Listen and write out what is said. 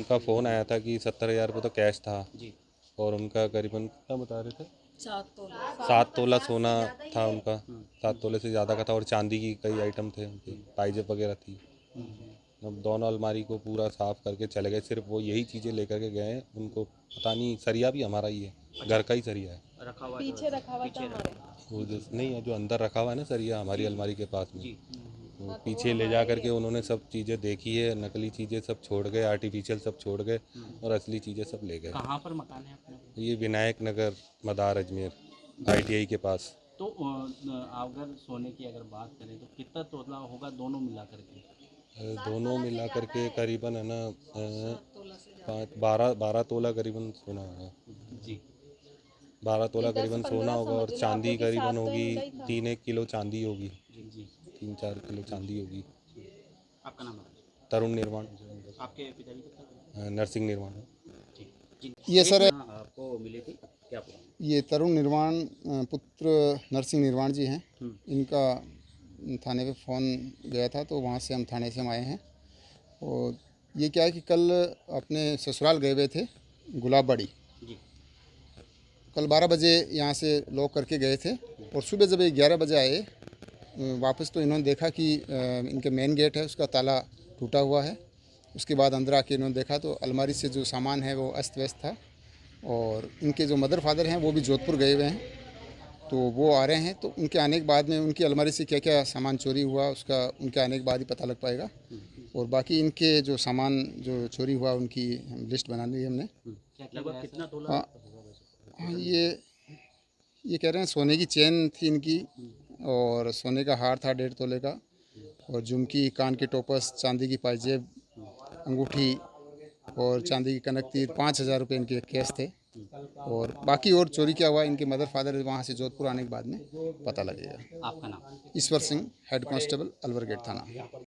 उनका फ़ोन आया था कि 70,000 रुपये तो कैश था जी। और उनका करीबन कितना बता रहे थे, 7 तोला 7 तोला सोना था उनका। हम्म, 7 तोले से ज़्यादा का था और चांदी की कई आइटम थे उनके, पाइजेब वगैरह थी। हम्म, अब दोनों अलमारी को पूरा साफ़ करके चले गए, सिर्फ वो यही चीज़ें लेकर के गए हैं। उनको पता नहीं, सरिया भी हमारा ही है, घर का ही सरिया है। रखा हुआ पीछे रखा हुआ था पीछे हमारे। वो जो नहीं है, जो अंदर रखा हुआ है ना सरिया हमारी जी। अलमारी के पास में, जी। वो हाँ, तो वो पीछे ले जा हमारा ही करके है। उन्होंने सब चीज़ें देखी है, नकली चीज़ें सब छोड़ गए, आर्टिफिशियल सब छोड़ गए और असली चीज़ें सब ले गए। कहाँ पर मकान है अपने को? ये विनायक नगर, मदार अजमेर, ITI के पास। तो अगर सोने की अगर बात करें तो कितना तोला होगा दोनों मिला करके? दोनों मिला करके करीबन है ना 7 तोला से ज़्यादा। 12 तोला करीबन सोना होगा। जी। 12 तोला नहीं, करीबन 10-15 सोना होगा और समझ लो आप, चांदी क्योंकि करीबन 7 तो होगी इनका ही था। 3-1 किलो चांदी होगी, जी। जी। 3-4 किलो चांदी होगी। आपका नाम बताइए। तरुण निर्माण, आपके पिताजी का क्या? नरसिंह निर्माण। ठीक। जी। ये सर आपको मिली थी क्या पुरानी? ये तरुण निर्वाण पुत्र नरसिंह निर्वाण जी हैं। इनका थाने पे फ़ोन गया था तो वहाँ से हम थाने से हम आए हैं। और ये क्या है कि कल अपने ससुराल गए हुए थे गुलाबबाड़ी। जी। कल 12 बजे यहाँ से लॉक करके गए थे और सुबह जब ये 11 बजे आए वापस तो इन्होंने देखा कि इनके मेन गेट है उसका ताला टूटा हुआ है। उसके बाद अंदर आके इन्होंने देखा तो अलमारी से जो सामान है वो अस्त व्यस्त था। और इनके जो मदर फादर हैं वो भी जोधपुर गए हुए हैं, तो वो आ रहे हैं। तो उनके आने के बाद में उनकी अलमारी से क्या क्या सामान चोरी हुआ उसका उनके आने के बाद ही पता लग पाएगा। और बाकी इनके जो सामान जो चोरी हुआ उनकी लिस्ट बना ली है हमने। लगभग कितना तोला हाँ, होगा वैसे? हाँ, ये कह रहे हैं सोने की चेन थी इनकी और सोने का हार था 1.5 तोले का और झुमकी, कान के टोपस, चांदी की पाजेब, अंगूठी और चांदी की कनक तीर, 5,000 रुपये इनके कैश थे। और बाकी और चोरी क्या हुआ इनके मदर फादर वहाँ से जोधपुर आने के बाद में पता लगेगा। आपका नाम? Ishwar Singh, head constable, Alwar gate थाना।